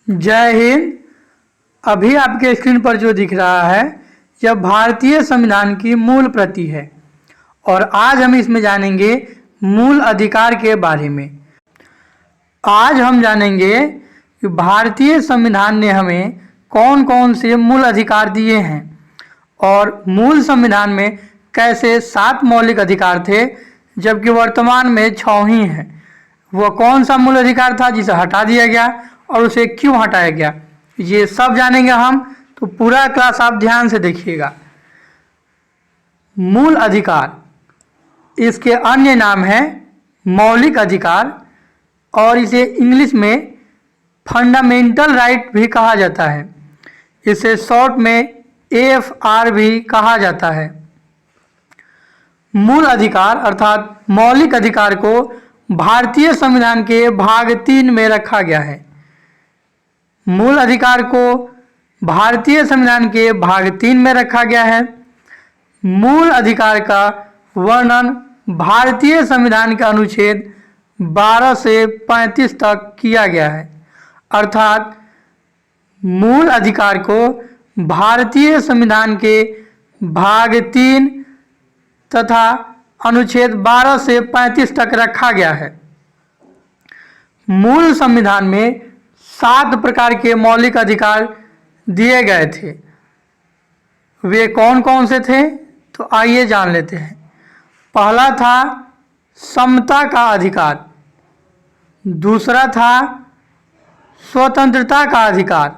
जय हिंद। अभी आपके स्क्रीन पर जो दिख रहा है यह भारतीय संविधान की मूल प्रति है और आज हम इसमें जानेंगे मूल अधिकार के बारे में। आज हम जानेंगे कि भारतीय संविधान ने हमें कौन कौन से मूल अधिकार दिए हैं और मूल संविधान में कैसे 7 मौलिक अधिकार थे जबकि वर्तमान में 6 ही हैं। वह कौन सा मूल अधिकार था जिसे हटा दिया गया और उसे क्यों हटाया गया, ये सब जानेंगे हम। तो पूरा क्लास आप ध्यान से देखिएगा। मूल अधिकार, इसके अन्य नाम है मौलिक अधिकार और इसे इंग्लिश में फंडामेंटल राइट भी कहा जाता है। इसे शॉर्ट में AFR भी कहा जाता है। मूल अधिकार अर्थात मौलिक अधिकार को भारतीय संविधान के भाग 3 में रखा गया है। मूल अधिकार को भारतीय संविधान के भाग 3 में रखा गया है। मूल अधिकार का वर्णन भारतीय संविधान के अनुच्छेद 12 से 35 तक किया गया है। अर्थात मूल अधिकार को भारतीय संविधान के भाग 3 तथा अनुच्छेद 12 से 35 तक रखा गया है। मूल संविधान में 7 प्रकार के मौलिक अधिकार दिए गए थे। वे कौन कौन से थे तो आइए जान लेते हैं। पहला था समता का अधिकार, दूसरा था स्वतंत्रता का अधिकार,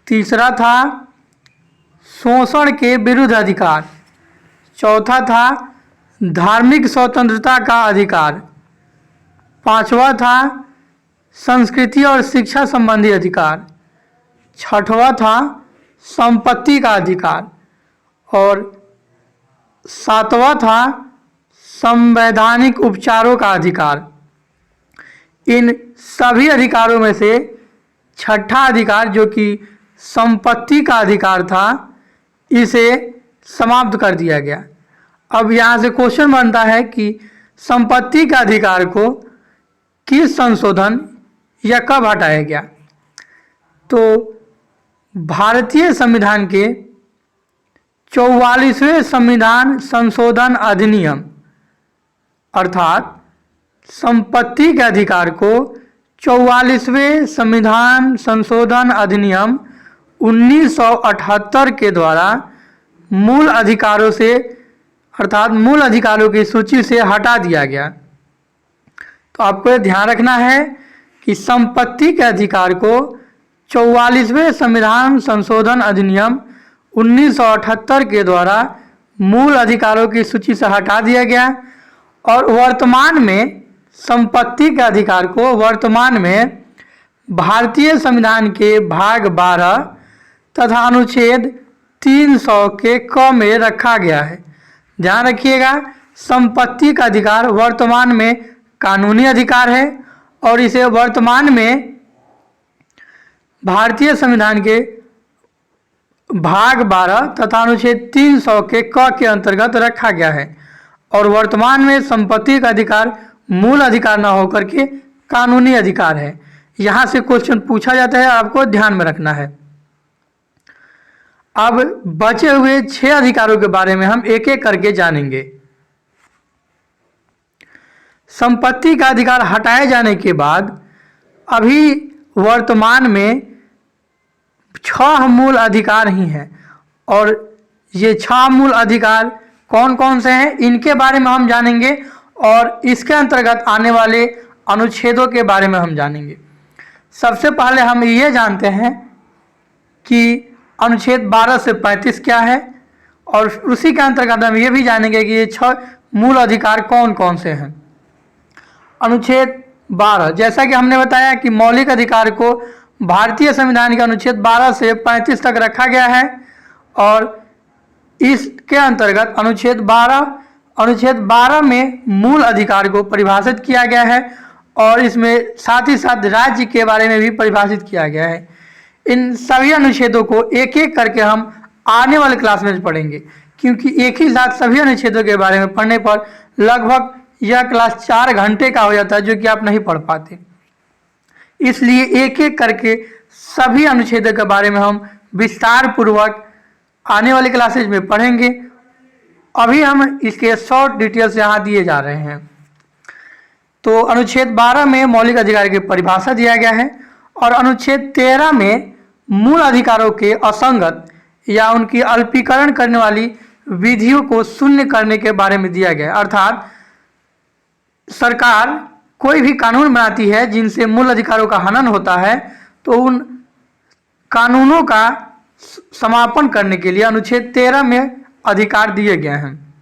तीसरा था शोषण के विरुद्ध अधिकार, चौथा था धार्मिक स्वतंत्रता का अधिकार, पांचवा था संस्कृति और शिक्षा संबंधी अधिकार, छठवां था संपत्ति का अधिकार और सातवां था संवैधानिक उपचारों का अधिकार। इन सभी अधिकारों में से छठा अधिकार जो कि संपत्ति का अधिकार था, इसे समाप्त कर दिया गया। अब यहाँ से क्वेश्चन बनता है कि संपत्ति के अधिकार को किस संशोधन या कब हटाया गया। तो भारतीय संविधान के 44वें संविधान संशोधन अधिनियम अर्थात संपत्ति के अधिकार को 44वें संविधान संशोधन अधिनियम 1978 के द्वारा मूल अधिकारों से अर्थात मूल अधिकारों की सूची से हटा दिया गया। तो आपको यह ध्यान रखना है कि संपत्ति के अधिकार को 44वें संविधान संशोधन अधिनियम 1978 के द्वारा मूल अधिकारों की सूची से हटा दिया गया और वर्तमान में संपत्ति के अधिकार को वर्तमान में भारतीय संविधान के भाग 12 तथा अनुच्छेद 300 के क में रखा गया है। ध्यान रखिएगा, संपत्ति का अधिकार वर्तमान में कानूनी अधिकार है और इसे वर्तमान में भारतीय संविधान के भाग 12 तथा अनुच्छेद 300 के क के अंतर्गत रखा गया है और वर्तमान में संपत्ति का अधिकार मूल अधिकार न होकर के कानूनी अधिकार है। यहाँ से क्वेश्चन पूछा जाता है, आपको ध्यान में रखना है। अब बचे हुए 6 अधिकारों के बारे में हम एक एक करके जानेंगे। संपत्ति का अधिकार हटाए जाने के बाद अभी वर्तमान में 6 मूल अधिकार ही हैं और ये 6 मूल अधिकार कौन कौन से हैं इनके बारे में हम जानेंगे और इसके अंतर्गत आने वाले अनुच्छेदों के बारे में हम जानेंगे। सबसे पहले हम ये जानते हैं कि अनुच्छेद 12 से 35 क्या है और उसी के अंतर्गत हम ये भी जानेंगे कि ये 6 मूल अधिकार कौन कौन से हैं। अनुच्छेद 12, जैसा कि हमने बताया कि मौलिक अधिकार को भारतीय संविधान के अनुच्छेद 12 से 35 तक रखा गया है और इसके अंतर्गत अनुच्छेद 12 में मूल अधिकार को परिभाषित किया गया है और इसमें साथ ही साथ राज्य के बारे में भी परिभाषित किया गया है। इन सभी अनुच्छेदों को एक एक करके हम आने वाले क्लास में पढ़ेंगे क्योंकि एक ही साथ सभी अनुच्छेदों के बारे में पढ़ने पर लगभग यह क्लास 4 घंटे का हो जाता है जो कि आप नहीं पढ़ पाते। इसलिए एक एक करके सभी अनुच्छेदों के बारे में हम विस्तार पूर्वक आने वाले क्लासेज में पढ़ेंगे। अभी हम इसके शॉर्ट डिटेल्स यहाँ दिए जा रहे हैं। तो अनुच्छेद 12 में मौलिक अधिकार की परिभाषा दिया गया है और अनुच्छेद 13 में मूल अधिकारों के असंगत या उनकी अल्पीकरण करने वाली विधियों को शून्य करने के बारे में दिया गया है। अर्थात सरकार कोई भी कानून बनाती है जिनसे मूल अधिकारों का हनन होता है, तो उन कानूनों का समापन करने के लिए अनुच्छेद 13 में अधिकार दिए गए हैं।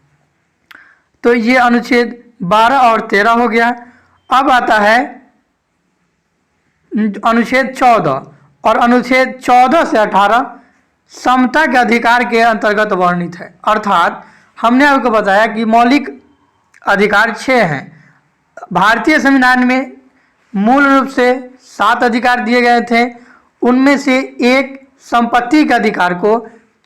तो ये अनुच्छेद 12 और 13 हो गया। अब आता है अनुच्छेद 14 और अनुच्छेद 14 से 18 समता के अधिकार के अंतर्गत वर्णित है। अर्थात हमने आपको बताया कि मौलिक अधिकार 6 हैं। भारतीय संविधान में मूल रूप से 7 अधिकार दिए गए थे। उनमें से एक संपत्ति के अधिकार को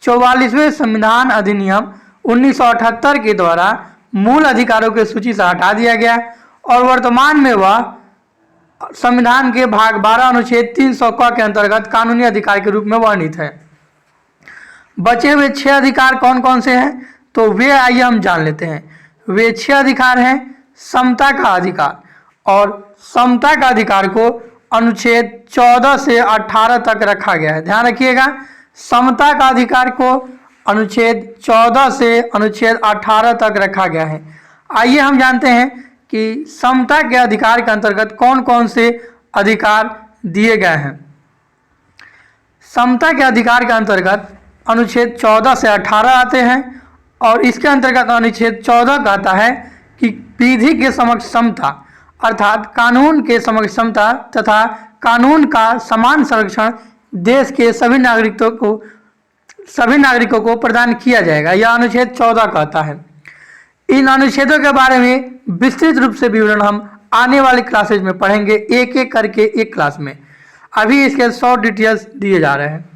44वें संविधान अधिनियम 1978 के द्वारा मूल अधिकारों की सूची से हटा दिया गया और वर्तमान में वह संविधान के भाग 12 अनुच्छेद 300 क के अंतर्गत कानूनी अधिकार के रूप में वर्णित है। बचे हुए 6 अधिकार कौन कौन से हैं, तो वे आइए हम जान लेते हैं। वे 6 अधिकार हैं। समता का अधिकार, और समता का अधिकार को अनुच्छेद 14 से 18 तक रखा गया है। ध्यान रखिएगा, समता का अधिकार को अनुच्छेद 14 से अनुच्छेद 18 तक रखा गया है। आइए हम जानते हैं कि समता के अधिकार के अंतर्गत कौन कौन से अधिकार दिए गए हैं। समता के अधिकार के अंतर्गत अनुच्छेद 14 से 18 आते हैं और इसके अंतर्गत अनुच्छेद 14 कहता है कि विधि के समक्ष समता, अर्थात कानून के समक्ष समता तथा कानून का समान संरक्षण देश के सभी नागरिकों को प्रदान किया जाएगा। यह अनुच्छेद 14 कहता है। इन अनुच्छेदों के बारे में विस्तृत रूप से विवरण हम आने वाले क्लासेज में पढ़ेंगे, एक एक करके एक क्लास में। अभी इसके शॉर्ट डिटेल्स दिए जा रहे हैं।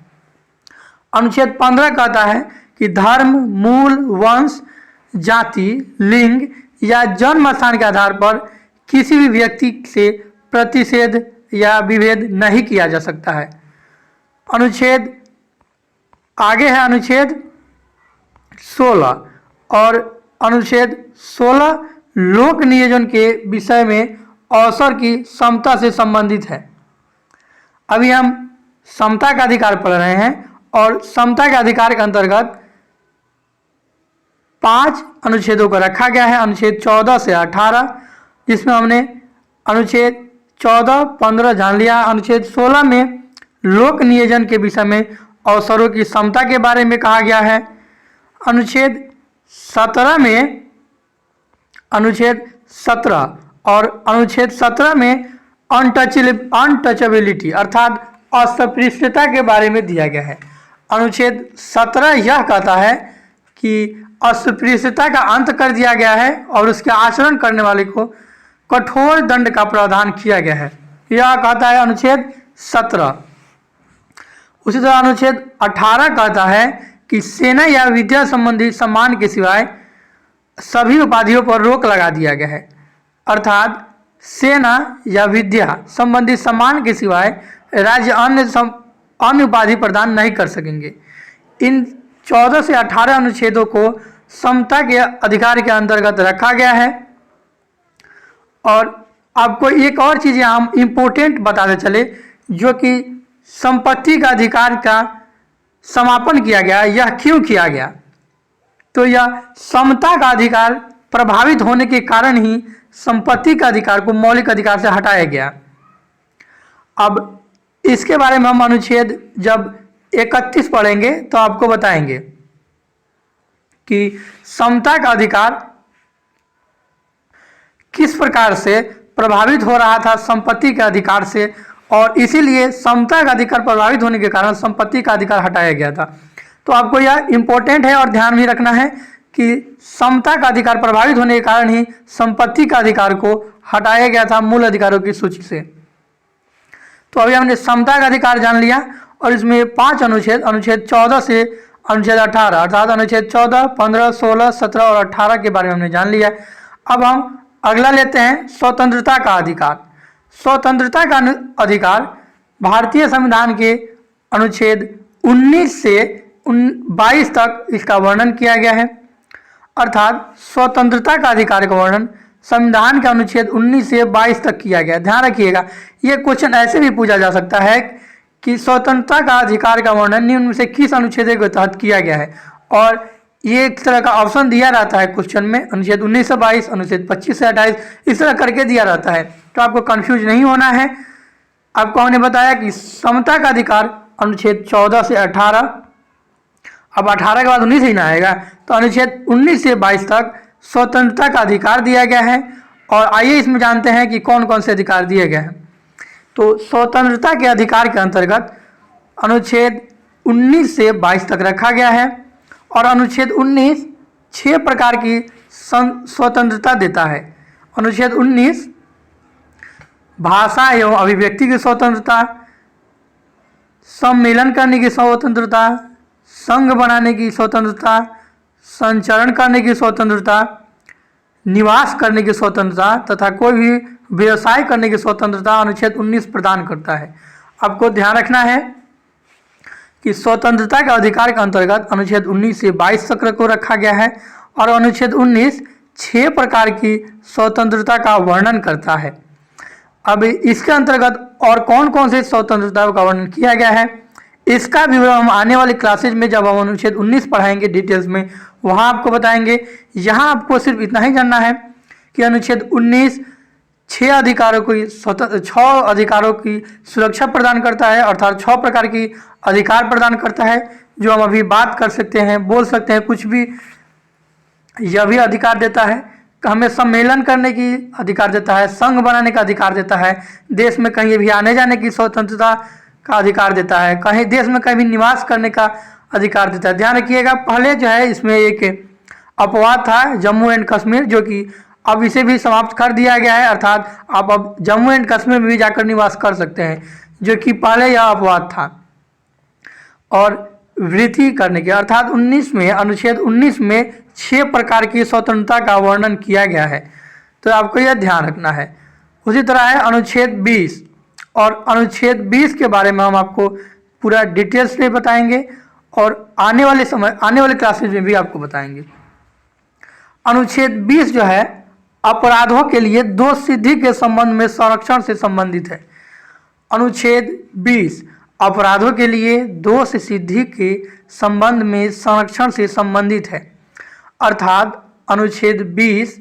अनुच्छेद 15 कहता है कि धर्म, मूल, वंश, जाति, लिंग या जन्म स्थान के आधार पर किसी भी व्यक्ति से प्रतिषेध या विभेद नहीं किया जा सकता है। अनुच्छेद आगे है अनुच्छेद 16 और अनुच्छेद 16 लोक नियोजन के विषय में अवसर की समता से संबंधित है। अभी हम समता का अधिकार पढ़ रहे हैं और समता के अधिकार के अंतर्गत 5 अनुच्छेदों को रखा गया है। अनुच्छेद 14 से 18, जिसमें हमने अनुच्छेद 14, 15 जान लिया। अनुच्छेद 16 में लोक नियोजन के विषय में अवसरों की समता के बारे में कहा गया है। अनुच्छेद 17 में अनुच्छेद 17 और अनुच्छेद 17 में अनटचेबिलिटी अर्थात अस्पृश्यता के बारे में दिया गया है। अनुच्छेद 17 यह कहता है कि अस्पृश्यता का अंत कर दिया गया है और उसके आचरण करने वाले को कठोर दंड का प्रावधान किया गया है। यह कहता है अनुच्छेद 17। उसी तरह अनुच्छेद 18 कहता है कि सेना या विद्या संबंधी सम्मान के सिवाय सभी उपाधियों पर रोक लगा दिया गया है। अर्थात सेना या विद्या संबंधी सम्मान के सिवाय राज्य अन्य उपाधि प्रदान नहीं कर सकेंगे। इन 14 से 18 अनुच्छेदों को समता के अधिकार के अंतर्गत रखा गया है। और आपको एक और चीज़ हम इम्पोर्टेंट बताते चले, जो कि संपत्ति का अधिकार का समापन किया गया। यह क्यों किया गया, तो यह समता का अधिकार प्रभावित होने के कारण ही संपत्ति का अधिकार को मौलिक अधिकार से हटाया गया। अब इसके बारे में हम अनुच्छेद जब 31 पढ़ेंगे तो आपको बताएंगे कि समता का अधिकार किस प्रकार से प्रभावित हो रहा था संपत्ति के अधिकार से, और इसीलिए समता का अधिकार प्रभावित होने के कारण संपत्ति का अधिकार हटाया गया था। तो आपको यह इम्पोर्टेंट है और ध्यान भी रखना है कि समता का अधिकार प्रभावित होने के कारण ही संपत्ति का अधिकार को हटाया गया था मूल अधिकारों की सूची से। तो अभी हमने समता का अधिकार जान लिया और इसमें 5 अनुच्छेद 14 से अनुच्छेद 18 अर्थात अनुच्छेद 14, 15, 16, 17 और 18 के बारे में हमने जान लिया। अब हम अगला लेते हैं स्वतंत्रता का अधिकार। स्वतंत्रता का अधिकार भारतीय संविधान के अनुच्छेद 19 से 22 तक इसका वर्णन किया गया है। अर्थात स्वतंत्रता का अधिकार का वर्णन संविधान के अनुच्छेद 19 से 22 तक किया गया। ध्यान रखिएगा, ये क्वेश्चन ऐसे भी पूछा जा सकता है कि स्वतंत्रता का अधिकार का वर्णन निम्न में से किस अनुच्छेद के तहत किया गया है, और ये एक तरह का ऑप्शन दिया रहता है क्वेश्चन में, अनुच्छेद 19 से 22, अनुच्छेद 25 से 28, इस तरह करके दिया रहता है। तो आपको कंफ्यूज नहीं होना है। आपको हमने बताया कि समता का अधिकार अनुच्छेद 14 से 18, अब 18 के बाद 19 ही ना आएगा, तो अनुच्छेद 19 से 22 तक स्वतंत्रता का अधिकार दिया गया है। और आइए इसमें जानते हैं कि कौन कौन से अधिकार दिए गए हैं। तो स्वतंत्रता के अधिकार के अंतर्गत अनुच्छेद 19 से 22 तक रखा गया है, और अनुच्छेद 19 6 प्रकार की स्वतंत्रता देता है। अनुच्छेद 19 भाषा एवं अभिव्यक्ति की स्वतंत्रता, सम्मेलन करने की स्वतंत्रता, संघ बनाने की स्वतंत्रता, संचरण करने की स्वतंत्रता, निवास करने की स्वतंत्रता तथा कोई भी व्यवसाय करने की स्वतंत्रता अनुच्छेद 19 प्रदान करता है। आपको ध्यान रखना है कि स्वतंत्रता के अधिकार के अंतर्गत अनुच्छेद 19 से 22 तक को रखा गया है, और अनुच्छेद 19 6 प्रकार की स्वतंत्रता का वर्णन करता है। अब इसके अंतर्गत और कौन कौन से स्वतंत्रता का वर्णन किया गया है, इसका विवरण हम आने वाले क्लासेज में जब हम अनुच्छेद 19 पढ़ाएंगे डिटेल्स में, वहाँ आपको बताएंगे। यहाँ आपको सिर्फ इतना ही जानना है कि अनुच्छेद 19 6 अधिकारों की सुरक्षा प्रदान करता है, अर्थात 6 प्रकार की अधिकार प्रदान करता है, जो हम अभी बात कर सकते हैं, बोल सकते हैं, कुछ भी यह भी अधिकार देता है। हमें सम्मेलन करने की अधिकार देता है, संघ बनाने का अधिकार देता है, देश में कहीं भी आने जाने की स्वतंत्रता का अधिकार देता है, कहीं देश में कहीं भी निवास करने का अधिकार देता है। ध्यान रखिएगा, पहले जो है इसमें एक अपवाद था जम्मू एंड कश्मीर, जो कि अब इसे भी समाप्त कर दिया गया है, अर्थात आप अब जम्मू एंड कश्मीर में भी जाकर निवास कर सकते हैं, जो कि पहले यह अपवाद था। और वृद्धि करने के अर्थात 19 में, अनुच्छेद 19 में 6 प्रकार की स्वतंत्रता का वर्णन किया गया है, तो आपको यह ध्यान रखना है। उसी तरह है अनुच्छेद 20, और अनुच्छेद 20 के बारे में हम आपको पूरा डिटेल्स में बताएंगे, और आने वाले क्लासेज में भी आपको बताएंगे। अनुच्छेद 20 जो है अपराधों के लिए दोष सिद्धि के संबंध में संरक्षण से संबंधित है। अनुच्छेद 20 अपराधों के लिए दोष सिद्धि के संबंध में संरक्षण से संबंधित है। अर्थात अनुच्छेद 20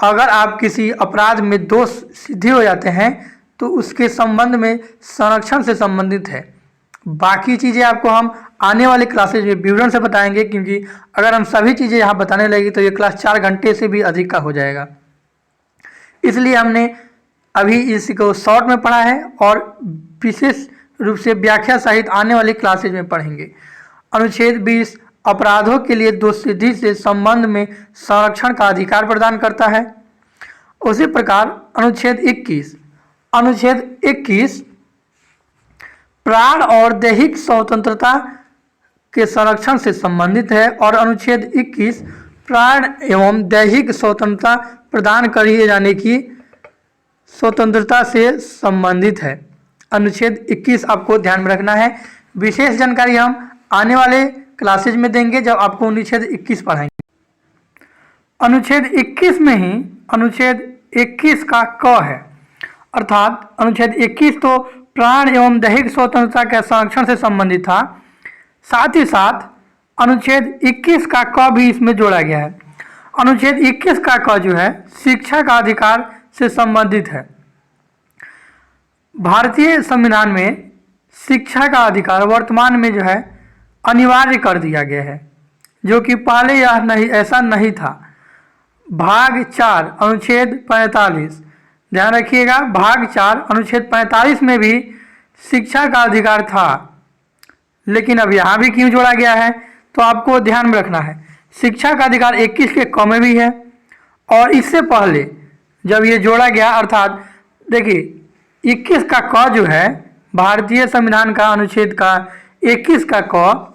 अगर आप किसी अपराध में दोष सिद्धि हो जाते हैं तो उसके संबंध में संरक्षण से संबंधित है। बाकी चीज़ें आपको हम आने वाले क्लासेज में विवरण से बताएंगे, क्योंकि अगर हम सभी चीज़ें यहाँ बताने लगे तो ये क्लास 4 घंटे से भी अधिक का हो जाएगा। इसलिए हमने अभी इसको शॉर्ट में पढ़ा है, और विशेष रूप से व्याख्या सहित आने वाले क्लासेज में पढ़ेंगे। अनुच्छेद 20 अपराधों के लिए दोष सिद्धि से संबंध में संरक्षण का अधिकार प्रदान करता है। उसी प्रकार अनुच्छेद 21 प्राण और दैहिक स्वतंत्रता के संरक्षण से संबंधित है, और अनुच्छेद 21 प्राण एवं दैहिक स्वतंत्रता प्रदान किए जाने की स्वतंत्रता से संबंधित है। अनुच्छेद 21 आपको ध्यान में रखना है। विशेष जानकारी हम आने वाले क्लासेज में देंगे जब आपको अनुच्छेद 21 पढ़ाएंगे। अनुच्छेद 21 में ही अनुच्छेद 21 का क है, अर्थात अनुच्छेद 21 तो प्राण एवं दैहिक स्वतंत्रता के संरक्षण से संबंधित था, साथ ही साथ अनुच्छेद 21 का क भी इसमें जोड़ा गया है। अनुच्छेद 21 का क जो है शिक्षा का अधिकार से संबंधित है। भारतीय संविधान में शिक्षा का अधिकार वर्तमान में जो है अनिवार्य कर दिया गया है, जो कि पहले ऐसा नहीं था। भाग 4 अनुच्छेद 45, ध्यान रखिएगा, भाग 4 अनुच्छेद 45 में भी शिक्षा का अधिकार था, लेकिन अब यहाँ भी क्यों जोड़ा गया है तो आपको ध्यान में रखना है। शिक्षा का अधिकार 21 के क में भी है, और इससे पहले जब ये जोड़ा गया, अर्थात देखिए 21 का क जो है भारतीय संविधान का अनुच्छेद का 21 का क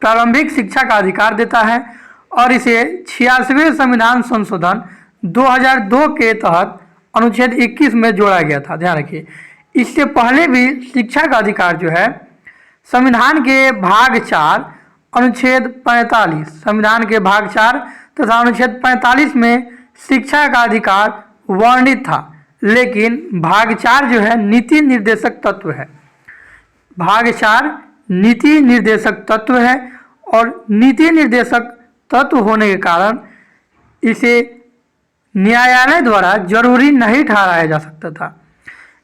प्रारंभिक शिक्षा का अधिकार देता है, और इसे 86वें संविधान संशोधन 2002 के तहत अनुच्छेद 21 में जोड़ा गया था, ध्यान रखिए। इससे पहले भी शिक्षा का अधिकार जो है संविधान के भाग 4 अनुच्छेद 45, संविधान के भाग 4 तथा अनुच्छेद 45 में शिक्षा का अधिकार वर्णित था, लेकिन भाग 4 जो है नीति निर्देशक तत्व है। भाग 4 नीति निर्देशक तत्व है और नीति निर्देशक तत्व होने के कारण इसे न्यायालय द्वारा जरूरी नहीं ठहराया जा सकता था।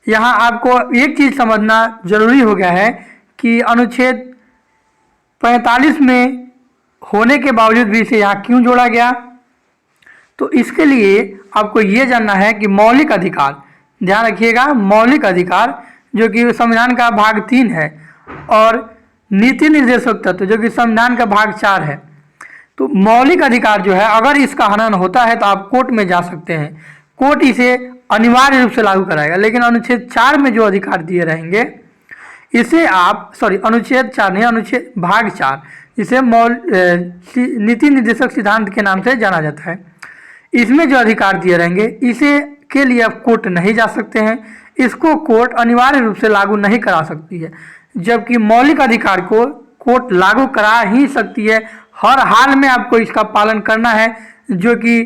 यहाँ आपको एक चीज़ समझना जरूरी हो गया है कि अनुच्छेद 45 में होने के बावजूद भी इसे यहाँ क्यों जोड़ा गया। तो इसके लिए आपको ये जानना है कि मौलिक अधिकार, ध्यान रखिएगा, मौलिक अधिकार जो कि संविधान का भाग 3 है और नीति निर्देशक तत्व जो कि संविधान का भाग 4 है। तो मौलिक अधिकार जो है अगर इसका हनन होता है तो आप कोर्ट में जा सकते हैं, कोर्ट इसे अनिवार्य रूप से लागू कराएगा। लेकिन अनुच्छेद 4 में जो अधिकार दिए रहेंगे इसे आप अनुच्छेद 4 नहीं, अनुच्छेद भाग 4, इसे नीति निर्देशक सिद्धांत के नाम से जाना जाता है। इसमें जो अधिकार दिए रहेंगे इसे के लिए आप कोर्ट नहीं जा सकते हैं, इसको कोर्ट अनिवार्य रूप से लागू नहीं करा सकती है। जबकि मौलिक अधिकार को कोर्ट लागू करा ही सकती है, हर हाल में आपको इसका पालन करना है, जो कि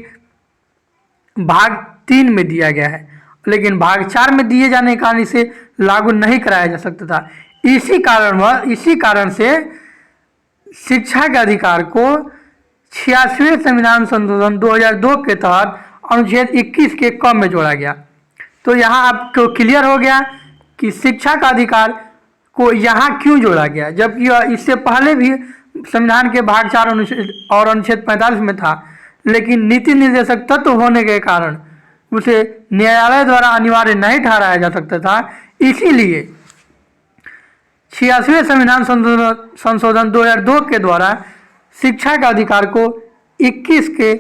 भाग 3 में दिया गया है। लेकिन भाग 4 में दिए जाने के कारण इसे लागू नहीं कराया जा सकता था। इसी कारण से शिक्षा के अधिकार को 86वें संविधान संशोधन 2002 के तहत अनुच्छेद 21 के क में जोड़ा गया। तो यहाँ आपको क्लियर हो गया कि शिक्षा का अधिकार को यहाँ क्यों जोड़ा गया, जबकि इससे पहले भी संविधान के भाग 4 और अनुच्छेद 45 में था, लेकिन नीति निर्देशक तत्व होने के कारण उसे न्यायालय द्वारा अनिवार्य नहीं ठहराया जा सकता था। इसीलिए 86वें संविधान संशोधन 2002 के द्वारा शिक्षा का अधिकार को 21 के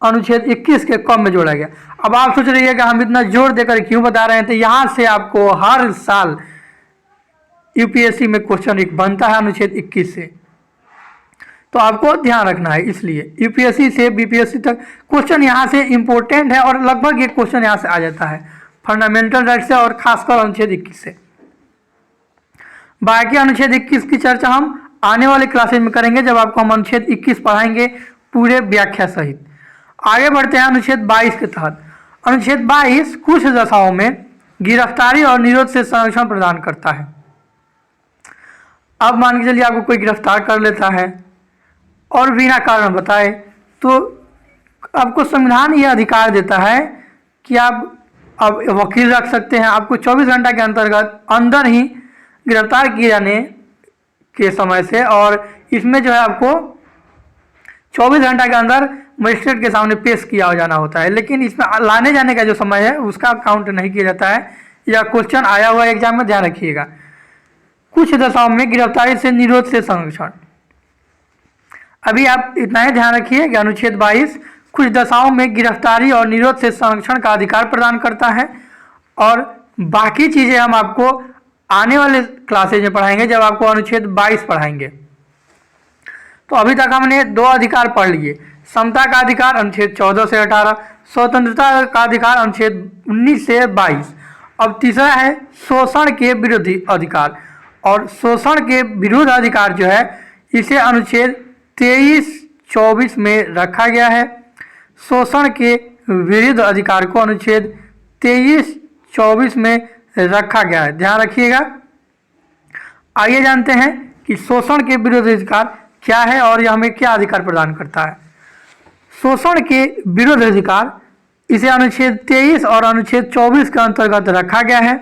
अनुच्छेद 21 के क में जोड़ा गया। अब आप सोच रही है कि हम इतना जोर देकर क्यों बता रहे हैं, तो यहाँ से आपको हर साल यूपीएससी में क्वेश्चन एक बनता है अनुच्छेद 21 से, तो आपको ध्यान रखना है। इसलिए यूपीएससी से बीपीएससी तक क्वेश्चन यहाँ से इम्पोर्टेंट है और लगभग एक क्वेश्चन यहाँ से आ जाता है फंडामेंटल राइट से और खासकर अनुच्छेद 21 से। बाकी अनुच्छेद 21 की चर्चा हम आने वाले क्लासेज में करेंगे, जब आपको हम अनुच्छेद 21 पढ़ाएंगे पूरे व्याख्या सहित। आगे बढ़ते हैं अनुच्छेद 22 के तहत। अनुच्छेद 22 कुछ दशाओं में गिरफ्तारी और निरोध से संरक्षण प्रदान करता है। अब मान के चलिए आपको कोई गिरफ्तार कर लेता है और बिना कारण बताए, तो आपको संविधान यह अधिकार देता है कि आप अब वकील रख सकते हैं। आपको 24 घंटा के अंदर ही गिरफ्तार किए जाने के समय से, और इसमें जो है आपको 24 घंटा के अंदर मजिस्ट्रेट के सामने पेश किया जाना होता है। लेकिन इसमें लाने जाने का जो समय है उसका काउंट नहीं किया जाता है। यह क्वेश्चन आया हुआ एग्जाम में, ध्यान रखिएगा। कुछ दशाओं में गिरफ्तारी से निरोध से संरक्षण। अभी आप इतना ही ध्यान रखिए कि अनुच्छेद 22 कुछ दशाओं में गिरफ्तारी और निरोध से संरक्षण का अधिकार प्रदान करता है, और बाकी चीज़ें हम आपको आने वाले क्लासेज में पढ़ाएंगे, जब आपको अनुच्छेद 22 पढ़ाएंगे। तो अभी तक हमने 2 अधिकार पढ़ लिए, समता का अधिकार अनुच्छेद 14 से 18, स्वतंत्रता का अधिकार अनुच्छेद 19 से 22। अब तीसरा है शोषण के विरोधी अधिकार, और शोषण के विरुद्ध अधिकार जो है इसे अनुच्छेद 23-24 में रखा गया है। शोषण के विरुद्ध अधिकार को अनुच्छेद 23-24 में रखा गया है, ध्यान रखिएगा। आइए जानते हैं कि शोषण के विरुद्ध अधिकार क्या है और यह हमें क्या अधिकार प्रदान करता है। शोषण के विरुद्ध अधिकार इसे अनुच्छेद 23 और अनुच्छेद 24 के अंतर्गत रखा गया है,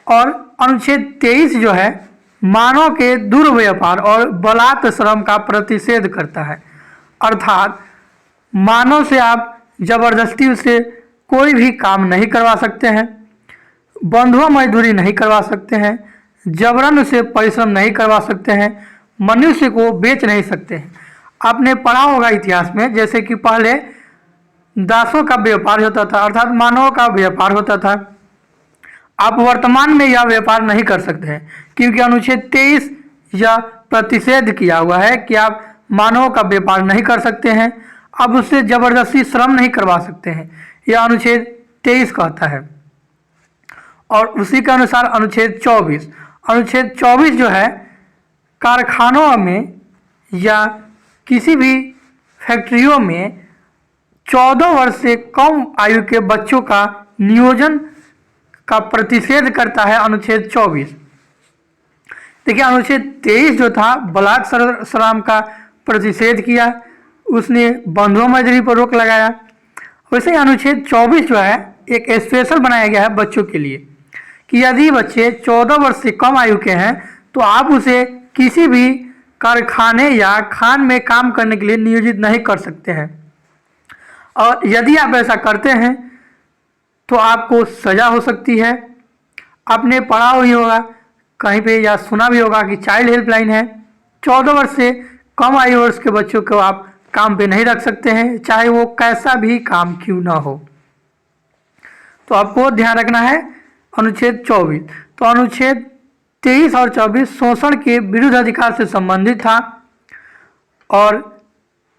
और अनुच्छेद 23 जो है मानव के दुर्व्यापार और बलात् श्रम का प्रतिषेध करता है। अर्थात मानव से आप जबरदस्ती से कोई भी काम नहीं करवा सकते हैं, बंधुआ मजदूरी नहीं करवा सकते हैं, जबरन से परिश्रम नहीं करवा सकते हैं, मनुष्य को बेच नहीं सकते हैं। आपने पढ़ा होगा इतिहास में, जैसे कि पहले दासों का व्यापार होता था, अर्थात मानवों का व्यापार होता था। आप वर्तमान में यह व्यापार नहीं कर सकते हैं, क्योंकि अनुच्छेद 23 यह प्रतिषेध किया हुआ है कि आप मानवों का व्यापार नहीं कर सकते हैं, आप उससे जबरदस्ती श्रम नहीं करवा सकते हैं। यह अनुच्छेद 23 कहता है। और उसी के अनुसार अनुच्छेद 24 जो है कारखानों में या किसी भी फैक्ट्रियों में 14 वर्ष से कम आयु के बच्चों का नियोजन का प्रतिषेध करता है अनुच्छेद 24। देखिए अनुच्छेद 23 जो था बलात् सराम का प्रतिषेध किया, उसने बंधुआ मजदूरी पर रोक लगाया। वैसे ही अनुच्छेद 24 जो है एक स्पेशल बनाया गया है बच्चों के लिए कि यदि बच्चे 14 वर्ष से कम आयु के हैं तो आप उसे किसी भी कारखाने या खान में काम करने के लिए नियोजित नहीं कर सकते हैं, और यदि आप ऐसा करते हैं तो आपको सज़ा हो सकती है। आपने पढ़ा भी होगा कहीं पे या सुना भी होगा कि चाइल्ड हेल्पलाइन है, 14 वर्ष से कम आयु वर्ष के बच्चों को आप काम पे नहीं रख सकते हैं, चाहे वो कैसा भी काम क्यों ना हो। तो आपको ध्यान रखना है अनुच्छेद 24। तो अनुच्छेद 23 और 24 शोषण के विरुद्ध अधिकार से संबंधित था। और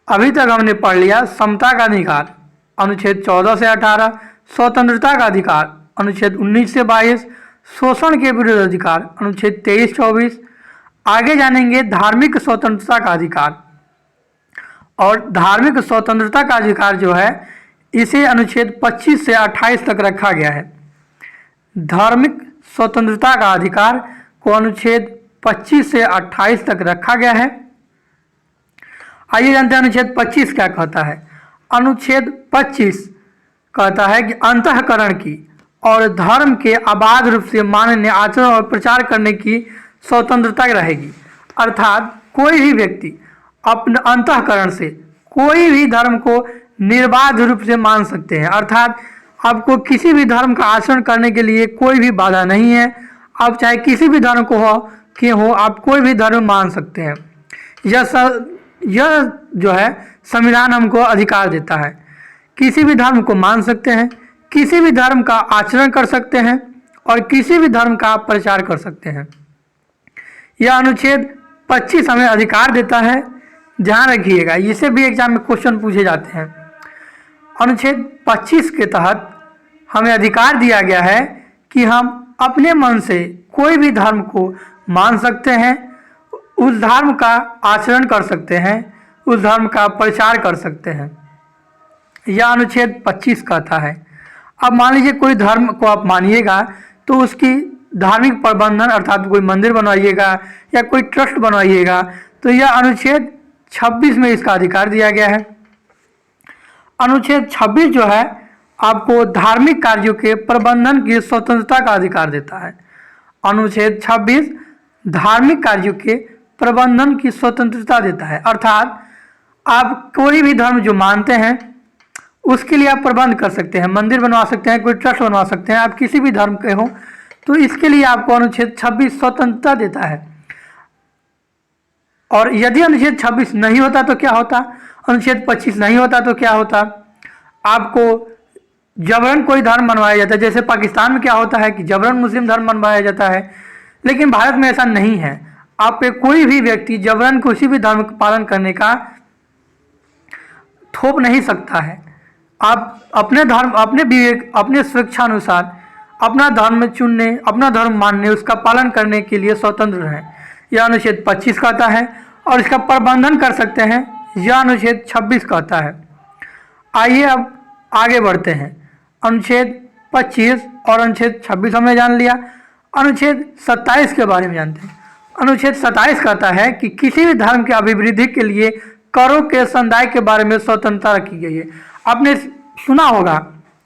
अभी तक हमने पढ़ लिया समता का अधिकार अनुच्छेद 14 से 18, स्वतंत्रता का अधिकार अनुच्छेद 19 से 22, शोषण के विरुद्ध अधिकार अनुच्छेद 23-24। आगे जानेंगे धार्मिक स्वतंत्रता का अधिकार। और धार्मिक स्वतंत्रता का अधिकार जो है इसे अनुच्छेद 25 से 28 तक रखा गया है। धार्मिक स्वतंत्रता का अधिकार को अनुच्छेद 25 से 28 तक रखा गया है। आइए जानते हैं अनुच्छेद 25 क्या कहता है। अनुच्छेद 25 कहता है कि अंतःकरण की और धर्म के अबाध रूप से माननीय आचरण और प्रचार करने की स्वतंत्रता रहेगी। अर्थात कोई भी व्यक्ति अपने अंतःकरण से कोई भी धर्म को निर्बाध रूप से मान सकते हैं। अर्थात आपको किसी भी धर्म का आचरण करने के लिए कोई भी बाधा नहीं है। आप चाहे किसी भी धर्म को हो आप कोई भी धर्म मान सकते हैं। यह जो है संविधान हमको अधिकार देता है, किसी भी धर्म को मान सकते हैं, किसी भी धर्म का आचरण कर सकते हैं और किसी भी धर्म का प्रचार कर सकते हैं। यह अनुच्छेद 25 हमें अधिकार देता है। ध्यान रखिएगा, इसे भी एग्जाम में क्वेश्चन पूछे जाते हैं। अनुच्छेद 25 के तहत हमें अधिकार दिया गया है कि हम अपने मन से कोई भी धर्म को मान सकते हैं, उस धर्म का आचरण कर सकते हैं, उस धर्म का प्रचार कर सकते हैं। यह अनुच्छेद 25 कहता है। अब मान लीजिए कोई धर्म को आप मानिएगा तो उसकी धार्मिक प्रबंधन अर्थात कोई मंदिर बनवाइएगा या कोई ट्रस्ट बनवाइएगा तो यह अनुच्छेद 26 में इसका अधिकार दिया गया है। अनुच्छेद 26 जो है आपको धार्मिक कार्यों के प्रबंधन की स्वतंत्रता का अधिकार देता है। अनुच्छेद 26 धार्मिक कार्यों के प्रबंधन की स्वतंत्रता देता है। अर्थात आप कोई भी धर्म जो मानते हैं उसके लिए आप प्रबंध कर सकते हैं, मंदिर बनवा सकते हैं, कोई ट्रस्ट बनवा सकते हैं। आप किसी भी धर्म के हो तो इसके लिए आपको अनुच्छेद 26 स्वतंत्रता देता है। और यदि अनुच्छेद 26 नहीं होता तो क्या होता, अनुच्छेद 25 नहीं होता तो क्या होता, आपको जबरन कोई धर्म बनवाया जाता है। जैसे पाकिस्तान में क्या होता है कि जबरन मुस्लिम धर्म बनवाया जाता है, लेकिन भारत में ऐसा नहीं है। आप पे कोई भी व्यक्ति जबरन किसी भी धर्म का पालन करने का थोप नहीं सकता है। आप अपने धर्म, अपने विवेक, अपने स्वेच्छानुसार अपना धर्म चुनने, अपना धर्म मानने, उसका पालन करने के लिए स्वतंत्र हैं। यह अनुच्छेद 25 कहता है। और इसका प्रबंधन कर सकते हैं, यह अनुच्छेद 26 कहता है। आइए अब आगे बढ़ते हैं। अनुच्छेद 25 और अनुच्छेद 26 हमने जान लिया। अनुच्छेद 27 के बारे में जानते हैं। अनुच्छेद 27 कहता है कि किसी भी धर्म के अभिवृद्धि के लिए करों के संदाय के बारे में स्वतंत्रता रखी गई है। आपने सुना होगा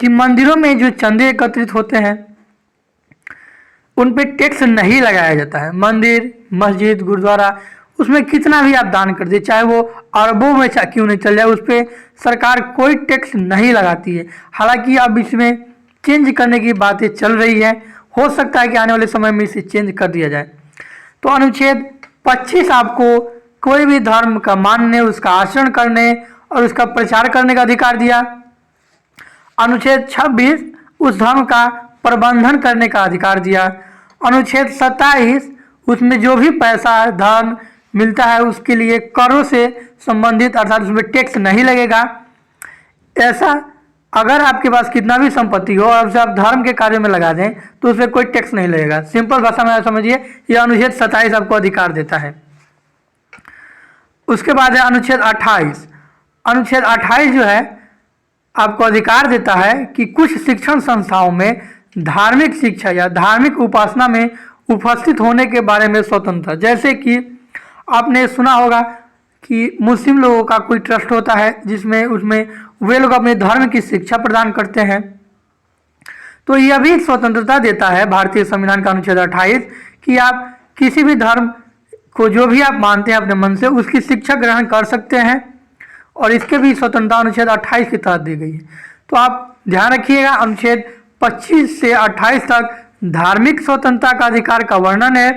कि मंदिरों में जो चंदे एकत्रित होते हैं उन पे टैक्स नहीं लगाया जाता है। मंदिर, मस्जिद, गुरुद्वारा, उसमें कितना भी आप दान कर दे, चाहे वो अरबों में क्यों नहीं चल जाए, उस पर सरकार कोई टैक्स नहीं लगाती है। हालांकि अब इसमें चेंज करने की बातें चल रही है, हो सकता है कि आने वाले समय में इसे चेंज कर दिया जाए। तो अनुच्छेद 25 आपको कोई भी धर्म का मानने, उसका आचरण करने और उसका प्रचार करने का अधिकार दिया। अनुच्छेद 26 उस धर्म का प्रबंधन करने का अधिकार दिया। अनुच्छेद 27 उसमें जो भी पैसा धन मिलता है उसके लिए करों से संबंधित अर्थात उसमें टैक्स नहीं लगेगा, ऐसा अगर आपके पास कितना भी संपत्ति हो और उसे आप धर्म के कार्य में लगा दें तो उसमें कोई टैक्स नहीं लगेगा। सिंपल भाषा में आप समझिए, यह अनुच्छेद 27 आपको अधिकार देता है। उसके बाद है अनुच्छेद 28। अनुच्छेद 28 जो है आपको अधिकार देता है कि कुछ शिक्षण संस्थाओं में धार्मिक शिक्षा या धार्मिक उपासना में उपस्थित होने के बारे में स्वतंत्रता। जैसे कि आपने सुना होगा कि मुस्लिम लोगों का कोई ट्रस्ट होता है जिसमें उसमें वे लोग अपने धर्म की शिक्षा प्रदान करते हैं, तो यह भी स्वतंत्रता देता है भारतीय संविधान का अनुच्छेद 28 कि आप किसी भी धर्म को जो भी आप मानते हैं अपने मन से उसकी शिक्षा ग्रहण कर सकते हैं, और इसके भी स्वतंत्रता अनुच्छेद 28 के तहत दी गई है। तो आप ध्यान रखिएगा, अनुच्छेद 25 से 28 तक धार्मिक स्वतंत्रता का अधिकार का वर्णन है।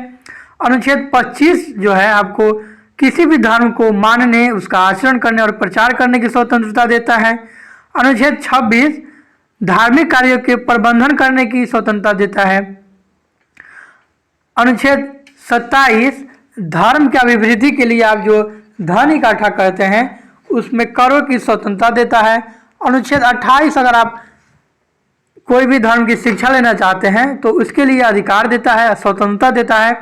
अनुच्छेद 25 जो है आपको किसी भी धर्म को मानने, उसका आचरण करने और प्रचार करने की स्वतंत्रता देता है। अनुच्छेद 26 धार्मिक कार्यों के प्रबंधन करने की स्वतंत्रता देता है। अनुच्छेद 27 धर्म की अभिवृद्धि के लिए आप जो धन इकट्ठा करते हैं उसमें करों की स्वतंत्रता देता है। अनुच्छेद 28 अगर आप कोई भी धर्म की शिक्षा लेना चाहते हैं तो उसके लिए अधिकार देता है, स्वतंत्रता देता है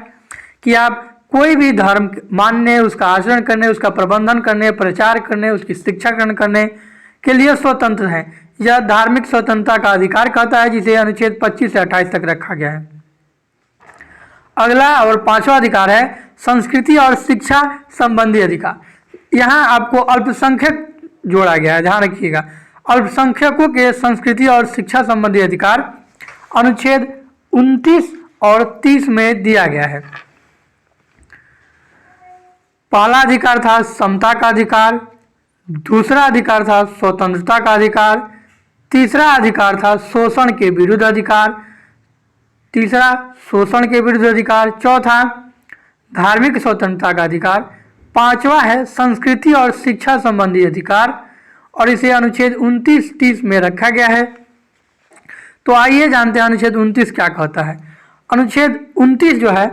कि आप कोई भी धर्म मानने, उसका आचरण करने, उसका प्रबंधन करने, प्रचार करने, उसकी शिक्षा ग्रहण करने के लिए स्वतंत्र है। यह धार्मिक स्वतंत्रता का अधिकार कहता है जिसे अनुच्छेद 25 से 28 तक रखा गया है। अगला और 5वां अधिकार है संस्कृति और शिक्षा संबंधी अधिकार। यहाँ आपको अल्पसंख्यक जोड़ा गया है, ध्यान रखिएगा। अल्पसंख्यकों के संस्कृति और शिक्षा संबंधी अधिकार अनुच्छेद 29 और 30 में दिया गया है। पहला अधिकार था समता का अधिकार, दूसरा अधिकार था स्वतंत्रता का अधिकार, तीसरा अधिकार था शोषण के विरुद्ध अधिकार, तीसरा शोषण के विरुद्ध अधिकार, चौथा धार्मिक स्वतंत्रता का अधिकार, पांचवा है संस्कृति और शिक्षा संबंधी अधिकार, और इसे अनुच्छेद 29-30 में रखा गया है। तो आइए जानते हैं अनुच्छेद 29 क्या कहता है। अनुच्छेद 29 जो है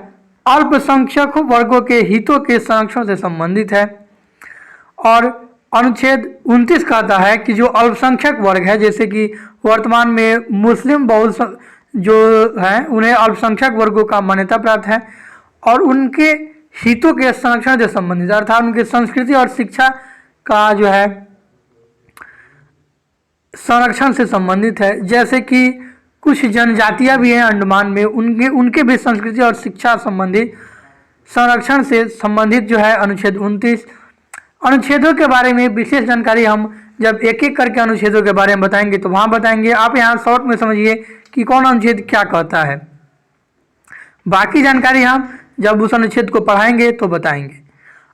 अल्पसंख्यक वर्गों के हितों के संरक्षण से संबंधित है, और अनुच्छेद 29 कहता है कि जो अल्पसंख्यक वर्ग है, जैसे कि वर्तमान में मुस्लिम बहुल जो हैं उन्हें अल्पसंख्यक वर्गों का मान्यता प्राप्त है, और उनके हितों के संरक्षण से संबंधित अर्थात उनकी संस्कृति और शिक्षा का जो है संरक्षण से संबंधित है। जैसे कि कुछ जनजातियां भी हैं अंडमान में, उनके भी संस्कृति और शिक्षा संबंधी संरक्षण से संबंधित जो है अनुच्छेद 29। अनुच्छेदों के बारे में विशेष जानकारी हम जब एक एक करके अनुच्छेदों के बारे में बताएंगे तो वहाँ बताएंगे। आप यहाँ शॉर्ट में समझिए कि कौन अनुच्छेद क्या कहता है, बाकी जानकारी हम जब उस अनुच्छेद को पढ़ाएंगे तो बताएंगे।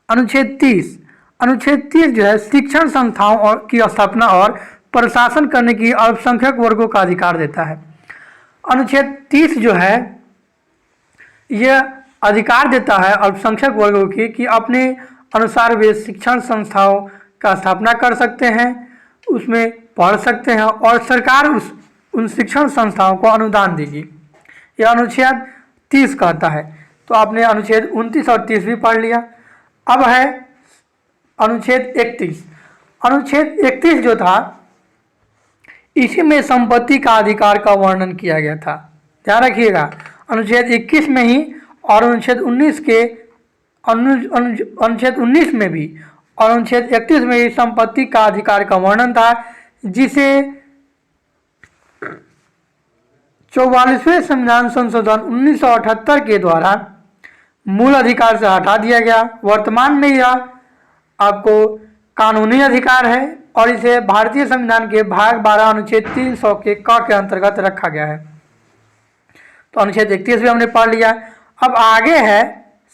अनुच्छेद 30। अनुच्छेद 30 जो है शिक्षण संस्थाओं और की स्थापना और प्रशासन करने की अल्पसंख्यक वर्गों का अधिकार देता है। अनुच्छेद 30 जो है यह अधिकार देता है अल्पसंख्यक वर्गों की कि अपने अनुसार वे शिक्षण संस्थाओं का स्थापना कर सकते हैं, उसमें पढ़ सकते हैं और सरकार उन शिक्षण संस्थाओं को अनुदान देगी। यह अनुच्छेद 30 कहता है। तो आपने अनुच्छेद 29 और 30 भी पढ़ लिया। अब है अनुच्छेद 31। अनुच्छेद 31 जो था इसी में संपत्ति का अधिकार का वर्णन किया गया था, ध्यान रखिएगा। अनुच्छेद 21 में ही और अनुच्छेद 19 के अनुच्छेद 19 में भी और अनुच्छेद 31 में ही संपत्ति का अधिकार का वर्णन था, जिसे 44वें संविधान संशोधन 1978 के द्वारा मूल अधिकार से हटा दिया गया। वर्तमान में यह आपको कानूनी अधिकार है और इसे भारतीय संविधान के भाग 12 अनुच्छेद 300 के क के अंतर्गत रखा गया है। तो अनुच्छेद 31 भी हमने पढ़ लिया। अब आगे है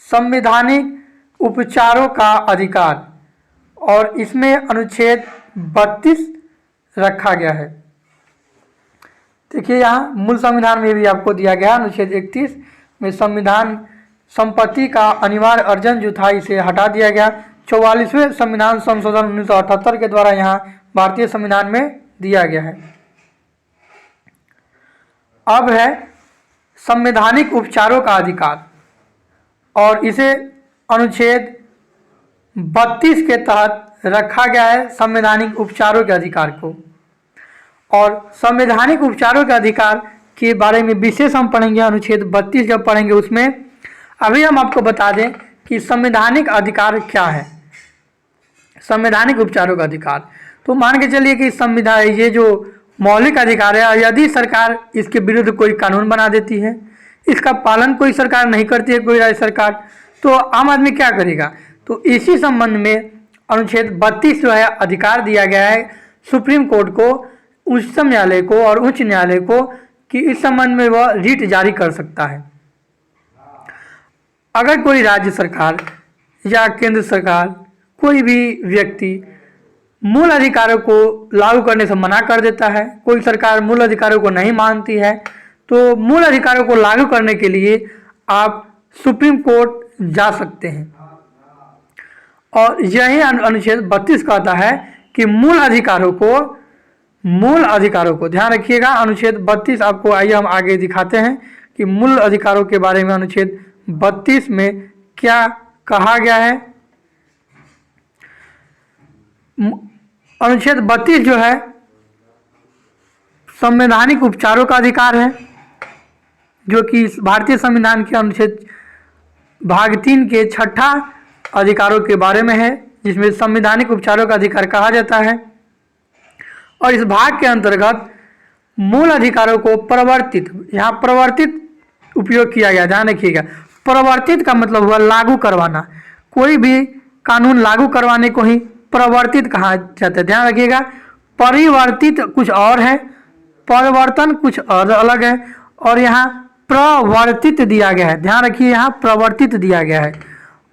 संवैधानिक उपचारों का अधिकार, और इसमें अनुच्छेद 32 रखा गया है। देखिए यहाँ मूल संविधान में भी आपको दिया गया अनुच्छेद 31 में संविधान संपत्ति का अनिवार्य अर्जन जो था इसे हटा दिया गया। 44वें संविधान संशोधन 1978 के द्वारा यहाँ भारतीय संविधान में दिया गया है। अब है संवैधानिक उपचारों का अधिकार, और इसे अनुच्छेद 32 के तहत रखा गया है संवैधानिक उपचारों के अधिकार को। और संवैधानिक उपचारों के अधिकार के बारे में विशेष हम पढ़ेंगे अनुच्छेद 32 जब पढ़ेंगे उसमें। अभी हम आपको बता दें कि संवैधानिक अधिकार क्या है। संवैधानिक उपचारों का अधिकार, तो मान के चलिए कि संविधान ये जो मौलिक अधिकार है, यदि सरकार इसके विरुद्ध कोई कानून बना देती है, इसका पालन कोई सरकार नहीं करती है, कोई राज्य सरकार, तो आम आदमी क्या करेगा। तो इसी संबंध में अनुच्छेद 32 जो है अधिकार दिया गया है सुप्रीम कोर्ट को, उच्चतम न्यायालय को और उच्च न्यायालय को कि इस संबंध में वह रिट जारी कर सकता है। अगर कोई राज्य सरकार या केंद्र सरकार कोई भी व्यक्ति मूल अधिकारों को लागू करने से मना कर देता है, कोई सरकार मूल अधिकारों को नहीं मानती है, तो मूल अधिकारों को लागू करने के लिए आप सुप्रीम कोर्ट जा सकते हैं। और यही अनुच्छेद 32 कहता है कि मूल अधिकारों को ध्यान रखिएगा। अनुच्छेद 32 आपको आइए हम आगे दिखाते हैं कि मूल अधिकारों के बारे में अनुच्छेद 32 में क्या कहा गया है। अनुच्छेद 32 जो है संवैधानिक उपचारों का अधिकार है, जो कि भारतीय संविधान के अनुच्छेद भाग 3 के 6ठा अधिकारों के बारे में है, जिसमें संवैधानिक उपचारों का अधिकार कहा जाता है। और इस भाग के अंतर्गत मूल अधिकारों को प्रवर्तित, यहाँ प्रवर्तित उपयोग किया गया, ध्यान रखिएगा। प्रवर्तित का मतलब हुआ लागू करवाना, कोई भी कानून लागू करवाने को ही प्रवर्तित कहा जाता है, ध्यान रखिएगा। परिवर्तित कुछ और है, परिवर्तन कुछ और अलग है, और यहाँ प्रवर्तित दिया गया है, ध्यान रखिए, यहाँ प्रवर्तित दिया गया है।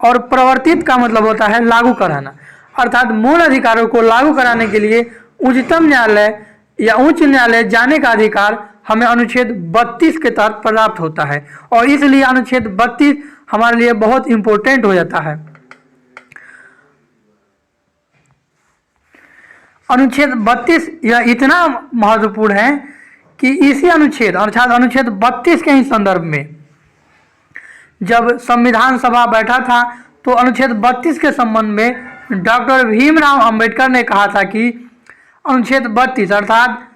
और प्रवर्तित का मतलब होता है लागू कराना, अर्थात मूल अधिकारों को लागू कराने के लिए उच्चतम न्यायालय या उच्च न्यायालय जाने का अधिकार हमें अनुच्छेद 32 के तहत प्राप्त होता है। और इसलिए अनुच्छेद 32 हमारे लिए बहुत इंपॉर्टेंट हो जाता है। अनुच्छेद 32 यह इतना महत्वपूर्ण है कि इसी अनुच्छेद अर्थात अनुच्छेद 32 के ही संदर्भ में जब संविधान सभा बैठा था तो अनुच्छेद 32 के संबंध में डॉक्टर भीमराव अंबेडकर ने कहा था कि अनुच्छेद 32 अर्थात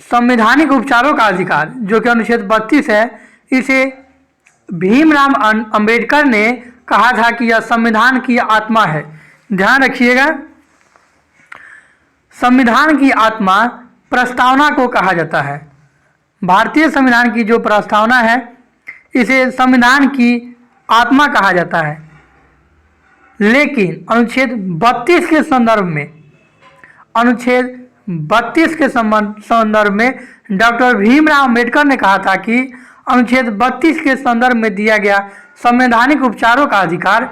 संवैधानिक उपचारों का अधिकार जो कि अनुच्छेद 32 है, इसे भीमराव अंबेडकर ने कहा था कि यह संविधान की आत्मा है। ध्यान रखिएगा, संविधान की आत्मा प्रस्तावना को कहा जाता है। भारतीय संविधान की जो प्रस्तावना है इसे संविधान की आत्मा कहा जाता है। लेकिन अनुच्छेद 32 के संदर्भ में, अनुच्छेद 32 के संदर्भ में डॉक्टर भीमराव अंबेडकर ने कहा था कि अनुच्छेद 32 के संदर्भ में दिया गया संवैधानिक उपचारों का अधिकार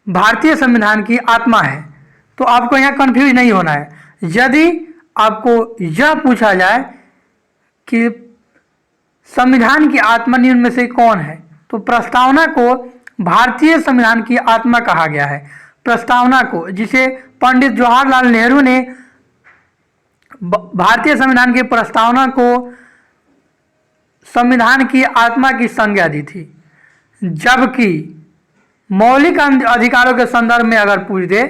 भारतीय संविधान की आत्मा है। तो आपको यहाँ कंफ्यूज नहीं होना है। यदि आपको यह पूछा जाए कि संविधान की आत्मा निम्न में से कौन है, तो प्रस्तावना को भारतीय संविधान की आत्मा कहा गया है। प्रस्तावना को, जिसे पंडित जवाहरलाल नेहरू ने भारतीय संविधान की प्रस्तावना को संविधान की आत्मा की संज्ञा दी थी। जबकि मौलिक अधिकारों के संदर्भ में अगर पूछ दे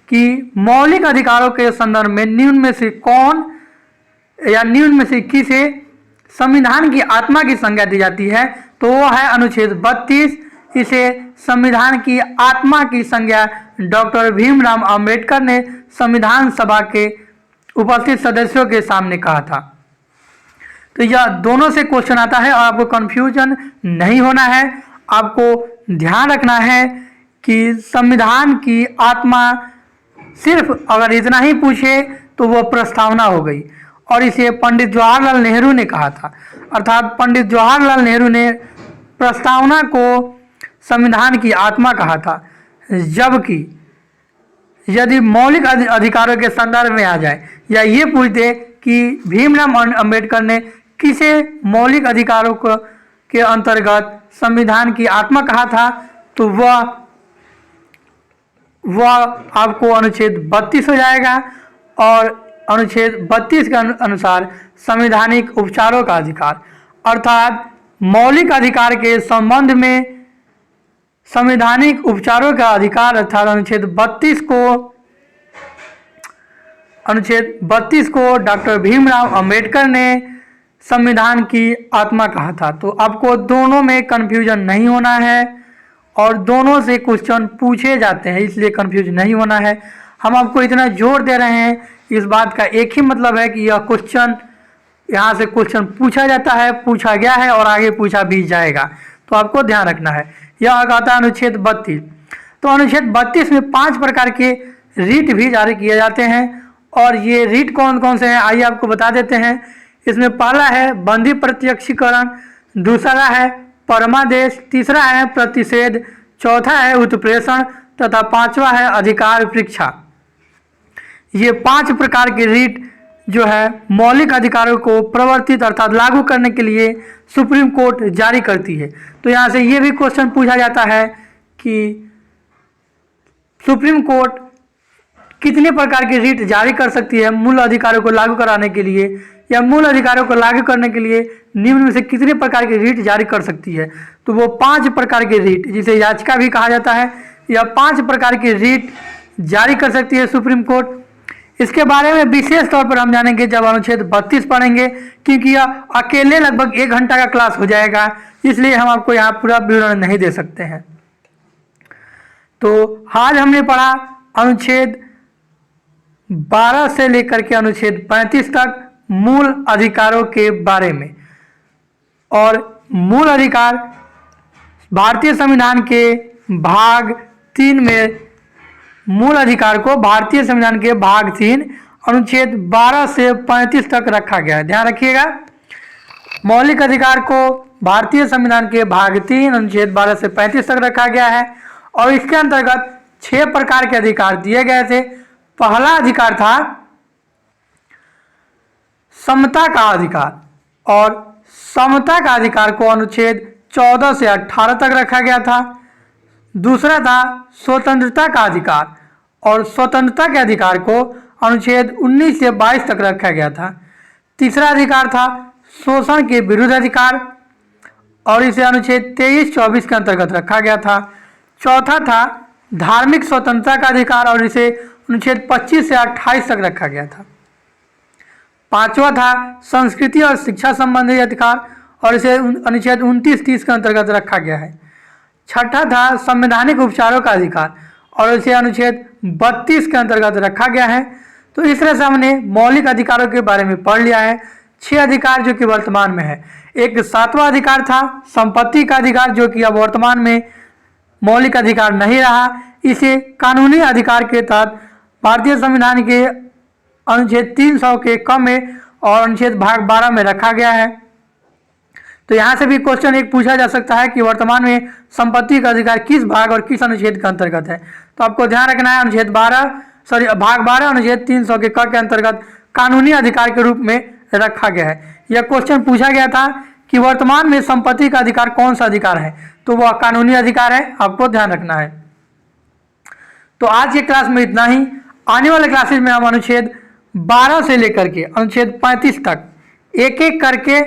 कि मौलिक अधिकारों के संदर्भ में निम्न में से कौन या निम्न में से किसे संविधान की आत्मा की संज्ञा दी जाती है, तो वो है अनुच्छेद 32। इसे संविधान की आत्मा की संज्ञा डॉक्टर भीमराव अंबेडकर ने संविधान सभा के उपस्थित सदस्यों के सामने कहा था। तो यह दोनों से क्वेश्चन आता है और आपको कंफ्यूजन नहीं होना है। आपको ध्यान रखना है कि संविधान की आत्मा सिर्फ अगर इतना ही पूछे तो वह प्रस्तावना हो गई, और इसे पंडित जवाहरलाल नेहरू ने कहा था। अर्थात पंडित जवाहरलाल नेहरू ने प्रस्तावना को संविधान की आत्मा कहा था। जबकि यदि मौलिक अधिकारों के संदर्भ में आ जाए या ये पूछ दे कि भीमराव अंबेडकर ने किसे मौलिक अधिकारों के अंतर्गत संविधान की आत्मा कहा था, तो वह आपको अनुच्छेद 32 हो जाएगा। और अनुच्छेद 32 के अनुसार संवैधानिक उपचारों का अधिकार अर्थात मौलिक अधिकार के संबंध में संवैधानिक उपचारों का अधिकार अर्थात अनुच्छेद 32 को अनुच्छेद 32 को डॉक्टर भीमराव अंबेडकर ने संविधान की आत्मा कहा था। तो आपको दोनों में कन्फ्यूजन नहीं होना है और दोनों से क्वेश्चन पूछे जाते हैं, इसलिए कन्फ्यूज नहीं होना है। हम आपको इतना जोर दे रहे हैं, इस बात का एक ही मतलब है कि यह क्वेश्चन, यहाँ से क्वेश्चन पूछा जाता है, पूछा गया है और आगे पूछा भी जाएगा, तो आपको ध्यान रखना है। यह आता है अनुच्छेद 32। तो अनुच्छेद 32 में 5 प्रकार के रीट भी जारी किए जाते हैं और ये रीट कौन कौन से हैं आइए आपको बता देते हैं। इसमें पहला है बंदी प्रत्यक्षीकरण, दूसरा है परमादेश, तीसरा है प्रतिषेध, चौथा है उत्प्रेषण तथा पांचवा है अधिकार परीक्षा। ये 5 प्रकार के रीट जो है मौलिक अधिकारों को प्रवर्तित अर्थात लागू करने के लिए सुप्रीम कोर्ट जारी करती है। तो यहाँ से ये भी क्वेश्चन पूछा जाता है कि सुप्रीम कोर्ट कितने प्रकार के रीट जारी कर सकती है मूल अधिकारों को लागू कराने के लिए, या मूल अधिकारों को लागू करने के लिए निम्न में से कितने प्रकार के रीट जारी कर सकती है। तो वो 5 प्रकार के रीट, जिसे याचिका भी कहा जाता है, यह 5 प्रकार के रीट जारी कर सकती है सुप्रीम कोर्ट। इसके बारे में विशेष तौर पर हम जानेंगे जब अनुच्छेद 32 पढ़ेंगे, क्योंकि यह अकेले लगभग 1 घंटा का क्लास हो जाएगा, इसलिए हम आपको यहाँ पूरा विवरण नहीं दे सकते हैं। तो आज हमने पढ़ा अनुच्छेद 12 से लेकर के अनुच्छेद 35 तक मूल अधिकारों के बारे में। और मूल अधिकार भारतीय संविधान के भाग 3 में, मूल अधिकार को भारतीय संविधान के भाग 3 अनुच्छेद 12 से 35 तक रखा गया है। ध्यान रखिएगा, मौलिक अधिकार को भारतीय संविधान के भाग 3 अनुच्छेद 12 से 35 तक रखा गया है और इसके अंतर्गत 6 प्रकार के अधिकार दिए गए थे। पहला अधिकार था समता का अधिकार, और समता का अधिकार को अनुच्छेद 14 से 18 तक रखा गया था। दूसरा था स्वतंत्रता का अधिकार, और स्वतंत्रता के अधिकार को अनुच्छेद 19 से 22 तक रखा गया था। तीसरा अधिकार था शोषण के विरुद्ध अधिकार, और इसे अनुच्छेद 23-24 के अंतर्गत रखा गया था। चौथा था धार्मिक स्वतंत्रता का अधिकार, और इसे अनुच्छेद 25 से 28 तक रखा गया था। पांचवा था संस्कृति और शिक्षा संबंधी अधिकार, और इसे अनुच्छेद 29-30 के अंतर्गत रखा गया है। छठा था संवैधानिक उपचारों का अधिकार, और इसे अनुच्छेद 32 के अंतर्गत रखा गया है। तो इस तरह से हमने मौलिक अधिकारों के बारे में पढ़ लिया है। 6 अधिकार जो कि वर्तमान में है। एक 7वां अधिकार था संपत्ति का अधिकार, जो कि अब वर्तमान में मौलिक अधिकार नहीं रहा। इसे कानूनी अधिकार के तहत भारतीय संविधान के अनुच्छेद 300 के क में और अनुच्छेद भाग 12 में रखा गया है। तो यहाँ से भी क्वेश्चन एक पूछा जा सकता है कि वर्तमान में संपत्ति का अधिकार किस भाग और किस अनुच्छेद के अंतर्गत है। तो आपको ध्यान रखना है भाग 12 अनुच्छेद 300 के क के अंतर्गत कानूनी अधिकार के रूप में रखा गया है। यह क्वेश्चन पूछा गया था कि वर्तमान में संपत्ति का अधिकार कौन सा अधिकार है, तो वह कानूनी अधिकार है, आपको ध्यान रखना है। तो आज के क्लास में इतना ही। आने वाले क्लासेज में हम अनुच्छेद 12 से लेकर के अनुच्छेद 35 तक एक एक करके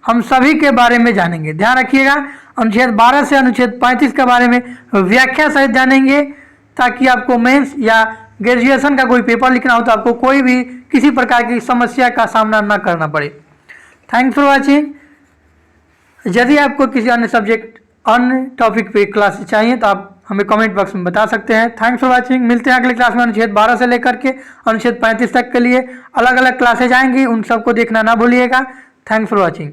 हम सभी के बारे में जानेंगे। ध्यान रखिएगा, अनुच्छेद 12 से अनुच्छेद 35 के बारे में व्याख्या सहित जानेंगे, ताकि आपको मेंस या ग्रेजुएशन का कोई पेपर लिखना हो तो आपको कोई भी किसी प्रकार की समस्या का सामना न करना पड़े। Thanks for watching. यदि आपको किसी अन्य सब्जेक्ट अन्य टॉपिक पे क्लास चाहिए तो आप हमें कमेंट बॉक्स में बता सकते हैं। Thanks for watching. मिलते हैं अगले क्लास में अनुच्छेद 12 से लेकर के अनुच्छेद 35 तक के लिए अलग अलग क्लासेज आएंगी, उन सबको देखना ना भूलिएगा। Thanks for watching.